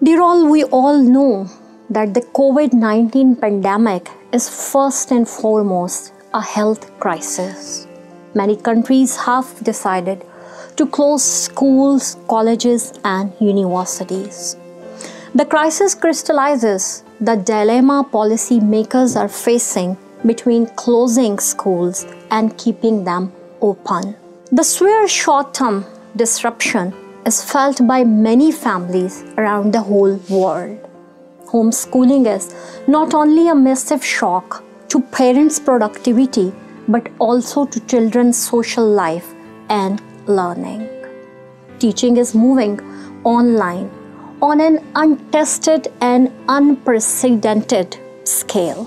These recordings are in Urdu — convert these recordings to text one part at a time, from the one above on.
Dear all, we all know that the COVID-19 pandemic is first and foremost a health crisis. Many countries have decided to close schools, colleges, and universities. The crisis crystallizes the dilemma policymakers are facing between closing schools and keeping them open. The severe short-term disruption is felt by many families around the whole world. Homeschooling is not only a massive shock to parents' productivity but also to children's social life and learning. Teaching is moving online on an untested and unprecedented scale.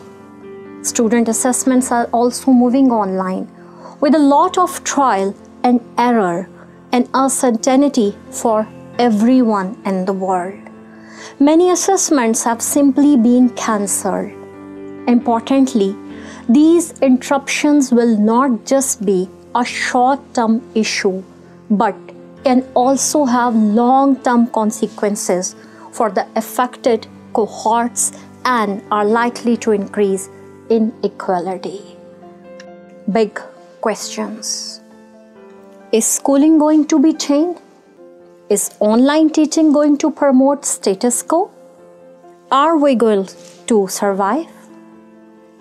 Student assessments are also moving online with a lot of trial and error and uncertainty for everyone in the world. Many assessments have simply been cancelled. Importantly, these interruptions will not just be a short-term issue, but can also have long-term consequences for the affected cohorts and are likely to increase inequality. Big questions. Is schooling going to be changed? Is online teaching going to promote status quo? Are we going to survive?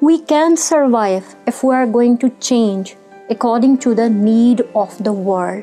we can survive if we are going to change according to the need of the world.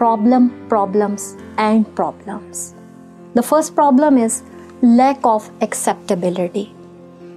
Problems and problems. The first problem is lack of acceptability.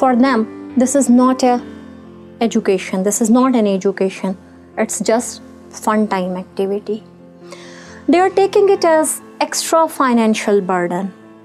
For them, this is not a education. This is not an education. It's just fun time activity. They are taking it as extra financial burden.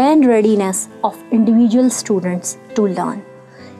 and readiness of individual students to learn.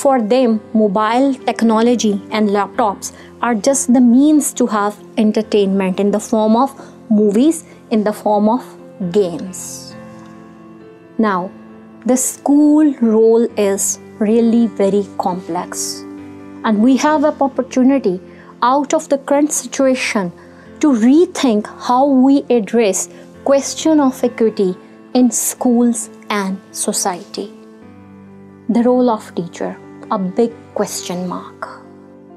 For them, mobile technology and laptops are just the means to have entertainment in the form of movies, in the form of games. Now, the school role is really very complex and we have an opportunity out of the current situation to rethink how we address question of equity in schools and society. The role of teacher, a big question mark.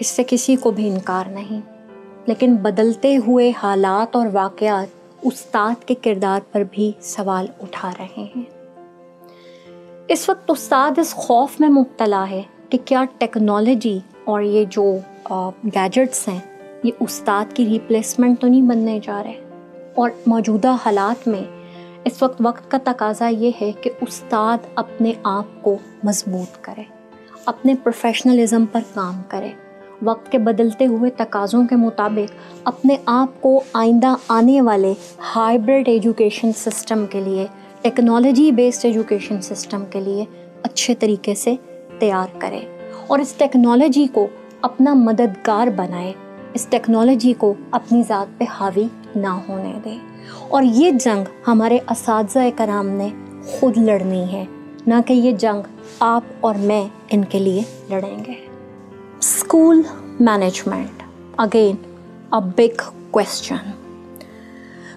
اس سے کسی کو بھی انکار نہیں، لیکن بدلتے ہوئے حالات اور واقعات استاد کے کردار پر بھی سوال اٹھا رہے ہیں۔ اس وقت استاد اس خوف میں مبتلا ہے کہ کیا ٹیکنالوجی اور یہ جو گیجٹس ہیں یہ استاد کی ریپلیسمنٹ تو نہیں بننے جا رہے، اور موجودہ حالات میں اس وقت کا تقاضا یہ ہے کہ استاد اپنے آپ کو مضبوط کرے، اپنے پروفیشنلزم پر کام کرے، وقت کے بدلتے ہوئے تقاضوں کے مطابق اپنے آپ کو آئندہ آنے والے ہائبرڈ ایجوکیشن سسٹم کے لیے، ٹیکنالوجی بیسڈ ایجوکیشن سسٹم کے لیے اچھے طریقے سے تیار کرے، اور اس ٹیکنالوجی کو اپنا مددگار بنائے، اس ٹیکنالوجی کو اپنی ذات پہ حاوی نہ ہونے دے۔ اور یہ جنگ ہمارے اساتذہ کرام نے خود لڑنی ہے، نہ کہ یہ جنگ آپ اور میں ان کے لیے لڑیں گے۔ School management, again a big question.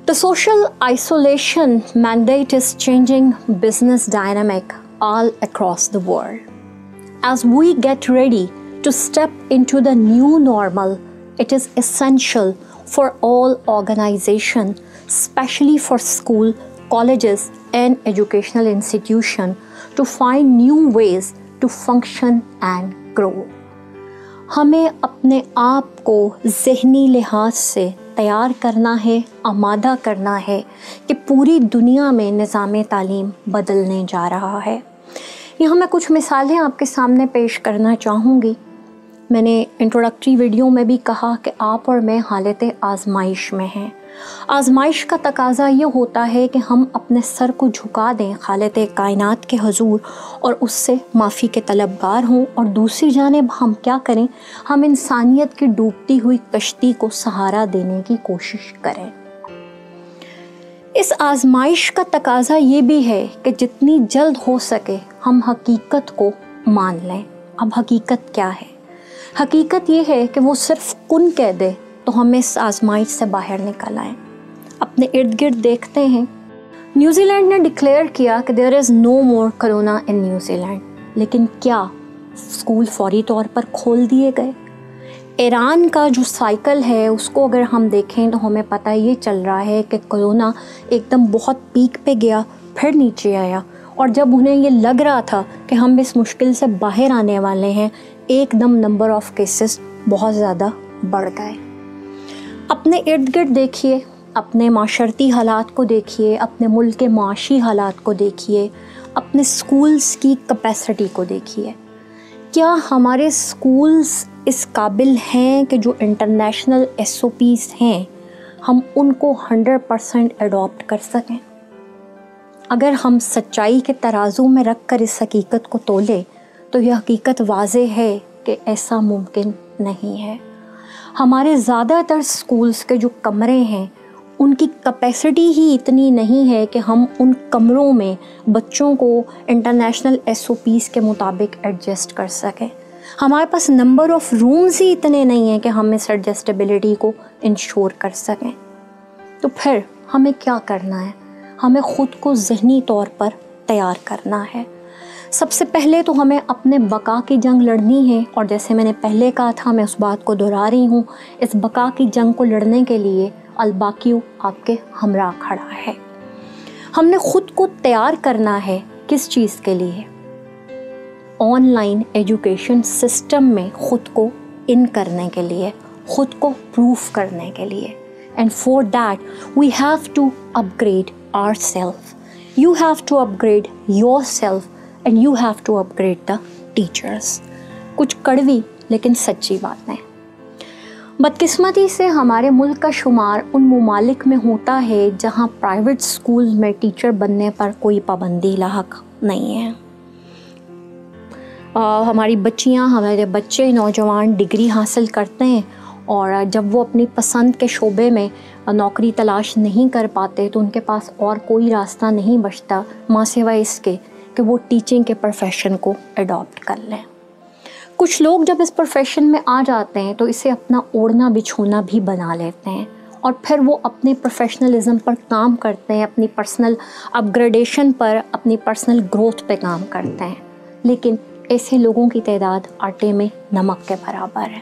The social isolation mandate is changing business dynamic all across the world. As we get ready to step into the new normal, it is essential for all organizations, especially for school, colleges, and educational institutions, to find new ways to function and grow. ہمیں اپنے آپ کو ذہنی لحاظ سے تیار کرنا ہے، آمادہ کرنا ہے کہ پوری دنیا میں نظام تعلیم بدلنے جا رہا ہے۔ یہاں میں کچھ مثالیں آپ کے سامنے پیش کرنا چاہوں گی۔ میں نے انٹروڈکٹری ویڈیو میں بھی کہا کہ آپ اور میں حالت آزمائش میں ہیں۔ آزمائش کا تقاضا یہ ہوتا ہے کہ ہم اپنے سر کو جھکا دیں خالق کائنات کے حضور اور اس سے معافی کے طلبگار ہوں، اور دوسری جانب ہم کیا کریں، ہم انسانیت کی ڈوبتی ہوئی کشتی کو سہارا دینے کی کوشش کریں۔ اس آزمائش کا تقاضا یہ بھی ہے کہ جتنی جلد ہو سکے ہم حقیقت کو مان لیں۔ اب حقیقت کیا ہے؟ حقیقت یہ ہے کہ وہ صرف کن کہہ دے تو ہم اس آزمائش سے باہر نکل آئیں۔ اپنے ارد گرد دیکھتے ہیں، نیوزی لینڈ نے ڈکلیئر کیا کہ دیر از نو مور کرونا ان نیوزی لینڈ، لیکن کیا اسکول فوری طور پر کھول دیے گئے؟ ایران کا جو سائیکل ہے اس کو اگر ہم دیکھیں تو ہمیں پتہ یہ چل رہا ہے کہ کرونا ایک دم بہت پیک پہ گیا، پھر نیچے آیا، اور جب انہیں یہ لگ رہا تھا کہ ہم اس مشکل سے باہر آنے والے ہیں، ایک دم نمبر آف کیسز بہت زیادہ بڑھ گئے۔ اپنے ارد گرد دیکھیے، اپنے معاشرتی حالات کو دیکھیے، اپنے ملک کے معاشی حالات کو دیکھیے، اپنے اسکولس کی کیپیسٹی کو دیکھیے۔ کیا ہمارے اسکولس اس قابل ہیں کہ جو انٹرنیشنل SOPs ہیں ہم ان کو 100% اڈاپٹ کر سکیں؟ اگر ہم سچائی کے ترازو میں رکھ کر اس حقیقت کو تولے تو یہ حقیقت واضح ہے کہ ایسا ممکن نہیں ہے۔ ہمارے زیادہ تر اسکولس کے جو کمرے ہیں ان کی کیپیسٹی ہی اتنی نہیں ہے کہ ہم ان کمروں میں بچوں کو انٹرنیشنل SOPs کے مطابق ایڈجسٹ کر سکیں۔ ہمارے پاس نمبر آف رومز ہی اتنے نہیں ہیں کہ ہم اس ایڈجسٹیبلٹی کو انشور کر سکیں۔ تو پھر ہمیں کیا کرنا ہے؟ ہمیں خود کو ذہنی طور پر تیار کرنا ہے۔ سب سے پہلے تو ہمیں اپنے بقا کی جنگ لڑنی ہے، اور جیسے میں نے پہلے کہا تھا میں اس بات کو دہرا رہی ہوں، اس بقا کی جنگ کو لڑنے کے لیے الباقیو آپ کے ہمراہ کھڑا ہے۔ ہم نے خود کو تیار کرنا ہے کس چیز کے لیے؟ آن لائن ایجوکیشن سسٹم میں خود کو ان کرنے کے لیے، خود کو پروف کرنے کے لیے۔ And for that we have to upgrade our self, you have to upgrade your self and you have to upgrade the teachers. کچھ کڑوی لیکن سچی باتیں۔ بدقسمتی سے ہمارے ملک کا شمار ان ممالک میں ہوتا ہے جہاں پرائیویٹ اسکول میں ٹیچر بننے پر کوئی پابندی لاحق نہیں ہے۔ ہماری بچیاں، ہمارے بچے، نوجوان ڈگری حاصل کرتے ہیں، اور جب وہ اپنی پسند کے شعبے میں نوکری تلاش نہیں کر پاتے تو ان کے پاس اور کوئی راستہ نہیں بچتا ماں سوائے اس کے کہ وہ ٹیچنگ کے پروفیشن کو اڈاپٹ کر لیں۔ کچھ لوگ جب اس پروفیشن میں آ جاتے ہیں تو اسے اپنا اوڑھنا بچھونا بھی بنا لیتے ہیں، اور پھر وہ اپنے پروفیشنلزم پر کام کرتے ہیں، اپنی پرسنل اپ گریڈیشن پر، اپنی پرسنل گروتھ پہ کام کرتے ہیں، لیکن ایسے لوگوں کی تعداد آٹے میں نمک کے برابر ہے۔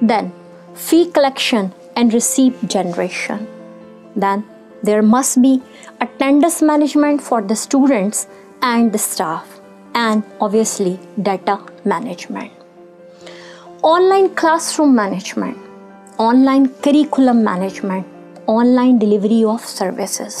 Then, fee collection and receipt generation. Then, there must be attendance management for the students and the staff, and obviously data management. Online classroom management, online curriculum management, online delivery of services.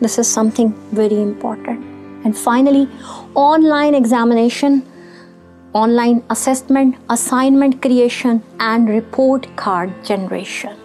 This is something very important. And finally, online examination, online assessment, assignment creation and report card generation.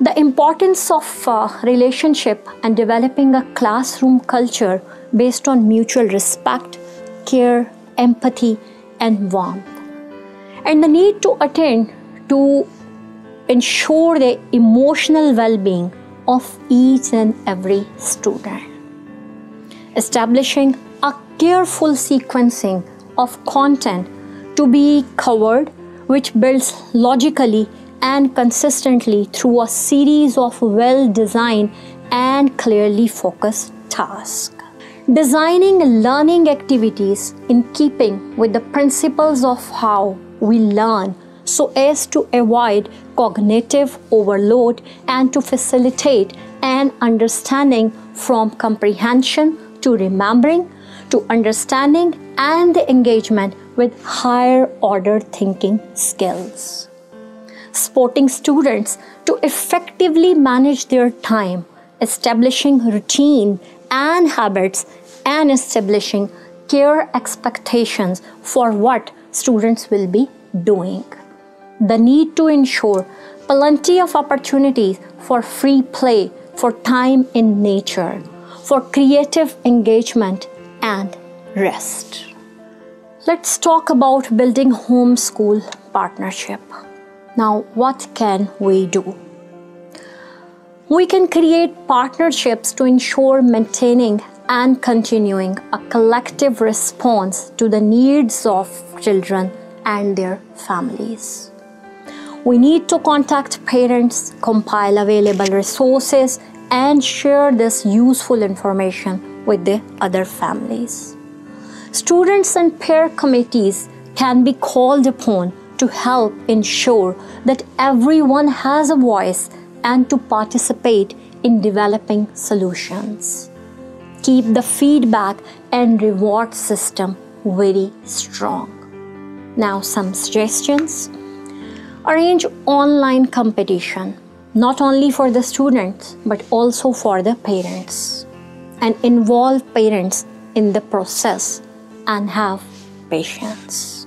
The importance of relationship and developing a classroom culture based on mutual respect, care, empathy and warmth. and the need to attend to ensure the emotional well-being of each and every student. Establishing a careful sequencing of content to be covered, which builds logically and consistently through a series of well-designed and clearly focused tasks. Designing learning activities in keeping with the principles of how we learn so as to avoid cognitive overload and to facilitate an understanding from comprehension to remembering to understanding and the engagement with higher order thinking skills. Supporting students to effectively manage their time, establishing routine and habits, and establishing clear expectations for what students will be doing. The need to ensure plenty of opportunities for free play, for time in nature, for creative engagement and rest. Let's talk about building home-school partnership. Now, what can we do? We can create partnerships to ensure maintaining and continuing a collective response to the needs of children and their families. We need to contact parents, compile available resources, and share this useful information with the other families. Students and peer committees can be called upon to help ensure that everyone has a voice and to participate in developing solutions. Keep the feedback and reward system very strong. Now, some suggestions. Arrange online competition, not only for the students but also for the parents, and involve parents in the process and have patience.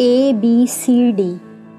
ABCD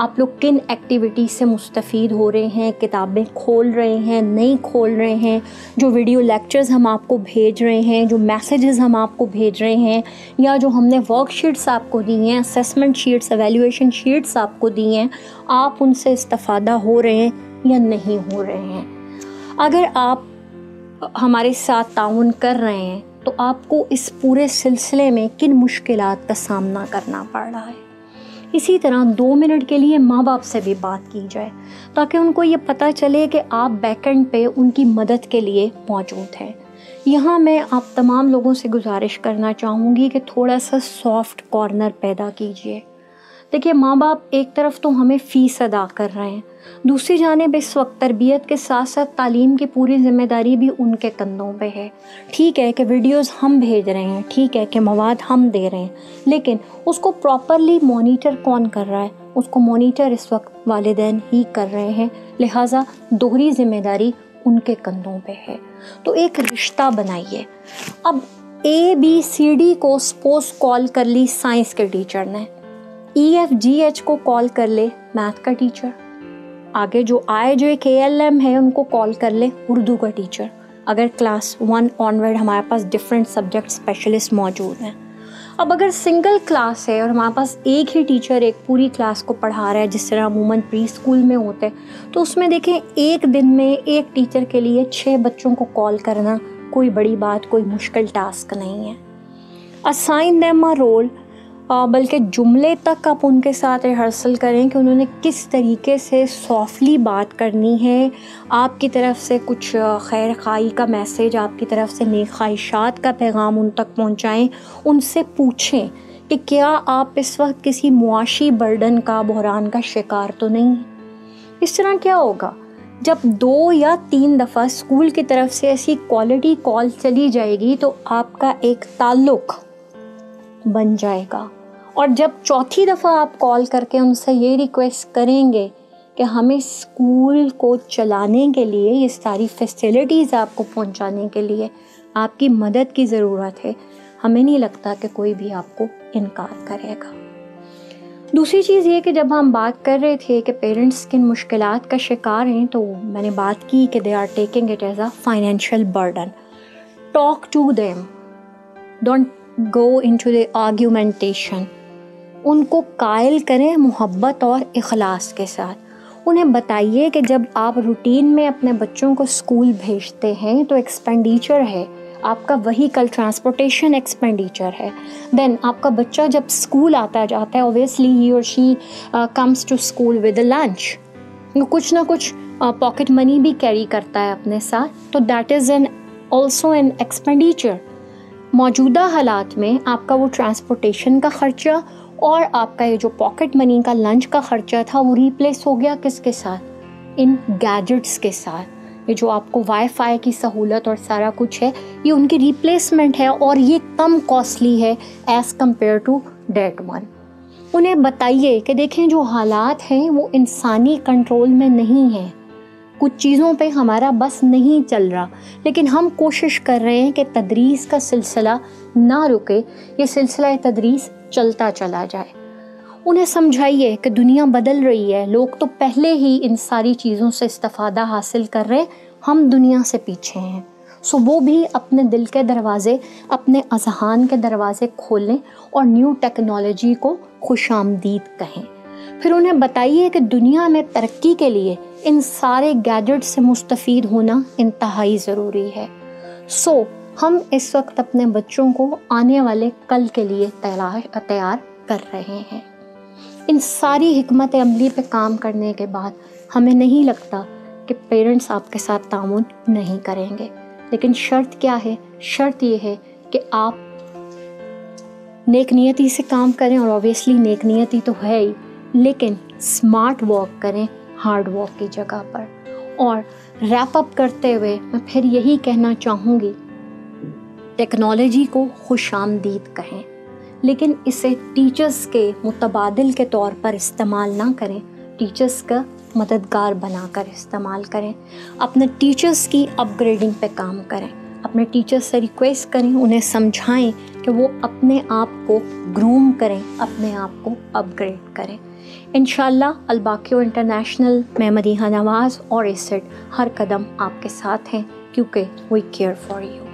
آپ لوگ کن ایکٹیویٹی سے مستفید ہو رہے ہیں، کتابیں کھول رہے ہیں، نہیں کھول رہے ہیں، جو ویڈیو لیکچرز ہم آپ کو بھیج رہے ہیں، جو میسیجز ہم آپ کو بھیج رہے ہیں، یا جو ہم نے ورک شیٹس آپ کو دی ہیں، اسیسمنٹ شیٹس، ایویلیویشن شیٹس آپ کو دی ہیں، آپ ان سے استفادہ ہو رہے ہیں یا نہیں ہو رہے ہیں۔ اگر آپ ہمارے ساتھ تعاون کر رہے ہیں تو آپ کو اس پورے سلسلے میں کن مشکلات کا سامنا کرنا پڑ رہا ہے۔ اسی طرح 2 منٹ کے لیے ماں باپ سے بھی بات کی جائے تاکہ ان کو یہ پتہ چلے کہ آپ بیک اینڈ پہ ان کی مدد کے لیے موجود ہیں۔ یہاں میں آپ تمام لوگوں سے گزارش کرنا چاہوں گی کہ تھوڑا سا سافٹ کارنر پیدا کیجیے۔ دیکھیے، ماں باپ ایک طرف تو ہمیں فیس ادا کر رہے ہیں، دوسری جانب اس وقت تربیت کے ساتھ ساتھ تعلیم کی پوری ذمہ داری بھی ان کے کندھوں پہ ہے۔ ٹھیک ہے کہ ویڈیوز ہم بھیج رہے ہیں، ٹھیک ہے کہ مواد ہم دے رہے ہیں، لیکن اس کو پراپرلی مانیٹر کون کر رہا ہے؟ اس کو مانیٹر اس وقت والدین ہی کر رہے ہیں، لہٰذا دوہری ذمہ داری ان کے کندھوں پہ ہے۔ تو ایک رشتہ بنائیے۔ اب ABCD کو سپوز کال کر لی سائنس کے ٹیچر نے، EFGH کو کال کر لے میتھ کا ٹیچر، آگے جو IJKLM ہے ان کو کال کر لے اردو کا ٹیچر، اگر کلاس 1 آنورڈ ہمارے پاس ڈفرینٹ سبجیکٹ اسپیشلسٹ موجود ہیں۔ اب اگر سنگل کلاس ہے اور ہمارے پاس ایک ہی ٹیچر ایک پوری کلاس کو پڑھا رہا ہے، جس طرح عموماً پری اسکول میں ہوتے ہیں، تو اس میں دیکھیں ایک دن میں ایک ٹیچر کے لیے 6 بچوں کو کال کرنا کوئی بڑی بات، کوئی مشکل ٹاسک نہیں ہے۔ اسائن دیم اے رول، بلکہ جملے تک آپ ان کے ساتھ ریہرسل کریں کہ انہوں نے کس طریقے سے سافٹلی بات کرنی ہے، آپ کی طرف سے کچھ خیر خواہی کا میسیج، آپ کی طرف سے نیک خواہشات کا پیغام ان تک پہنچائیں، ان سے پوچھیں کہ کیا آپ اس وقت کسی معاشی برڈن کا، بحران کا شکار تو نہیں ہیں۔ اس طرح کیا ہوگا؟ جب 2 یا 3 دفعہ اسکول کی طرف سے ایسی کوالٹی کال چلی جائے گی تو آپ کا ایک تعلق بن جائے گا، اور جب 4تھی دفعہ آپ کال کر کے ان سے یہ ریکویسٹ کریں گے کہ ہمیں اسکول کو چلانے کے لیے، یہ ساری فیسلٹیز آپ کو پہنچانے کے لیے آپ کی مدد کی ضرورت ہے، ہمیں نہیں لگتا کہ کوئی بھی آپ کو انکار کرے گا۔ دوسری چیز یہ کہ جب ہم بات کر رہے تھے کہ پیرنٹس کن مشکلات کا شکار ہیں، تو میں نے بات کی کہ they are taking it as a financial burden. Talk to them, don't go into the argumentation. ان کو قائل کریں محبت اور اخلاص کے ساتھ۔ انہیں بتائیے کہ جب آپ روٹین میں اپنے بچوں کو اسکول بھیجتے ہیں تو ایکسپینڈیچر ہے، آپ کا وہیکل ٹرانسپورٹیشن ایکسپینڈیچر ہے۔ دین آپ کا بچہ جب اسکول آتا جاتا ہے، اوبیسلی ہی اور she comes to school with a lunch, کچھ نہ کچھ پاکٹ منی بھی کیری کرتا ہے اپنے ساتھ، تو that is also an expenditure. موجودہ حالات میں آپ کا وہ ٹرانسپورٹیشن کا خرچہ اور آپ کا یہ جو پاکٹ منی کا لنچ کا خرچہ تھا، وہ ریپلیس ہو گیا کس کے ساتھ؟ ان گیجٹس کے ساتھ۔ یہ جو آپ کو وائی فائی کی سہولت اور سارا کچھ ہے، یہ ان کی ریپلیسمنٹ ہے، اور یہ کم کاسٹلی ہے as compare to that one. انہیں بتائیے کہ دیکھیں جو حالات ہیں وہ انسانی کنٹرول میں نہیں ہیں، کچھ چیزوں پہ ہمارا بس نہیں چل رہا، لیکن ہم کوشش کر رہے ہیں کہ تدریس کا سلسلہ نہ رکے، یہ سلسلہ تدریس چلتا چلا جائے۔ انہیں سمجھائیے کہ دنیا بدل رہی ہے، لوگ تو پہلے ہی ان ساری چیزوں سے استفادہ حاصل کر رہے، ہم دنیا سے پیچھے ہیں، سو وہ بھی اپنے دل کے دروازے، اپنے اذہان کے دروازے کھولیں اور نیو ٹیکنالوجی کو خوش آمدید کہیں۔ پھر انہیں بتائیے کہ دنیا میں ترقی کے لیے ان سارے گیجٹ سے مستفید ہونا انتہائی ضروری ہے۔ سو ہم اس وقت اپنے بچوں کو آنے والے کل کے لیے تیار کر رہے ہیں۔ ان ساری حکمت عملی پہ کام کرنے کے بعد ہمیں نہیں لگتا کہ پیرنٹس آپ کے ساتھ تعاون نہیں کریں گے، لیکن شرط کیا ہے؟ شرط یہ ہے کہ آپ نیک نیتی سے کام کریں، اور اوبیسلی نیک نیتی تو ہے ہی، لیکن اسمارٹ ورک کریں ہارڈ ورک کی جگہ پر۔ اور ریپ اپ کرتے ہوئے میں پھر یہی کہنا چاہوں گی، ٹیکنالوجی کو خوش آمدید کہیں، لیکن اسے ٹیچرز کے متبادل کے طور پر استعمال نہ کریں، ٹیچرز کا مددگار بنا کر استعمال کریں۔ اپنے ٹیچرز کی اپ گریڈنگ پہ کام کریں، اپنے ٹیچرز سے ریکویسٹ کریں، انہیں سمجھائیں کہ وہ اپنے آپ کو گروم کریں، اپنے آپ کو اپ گریڈ کریں۔ انشاءاللہ الباقیو انٹرنیشنل میں مدیحہ نواز اور ایسڈ ہر قدم آپ کے ساتھ ہیں کیونکہ وی کیئر فار یو.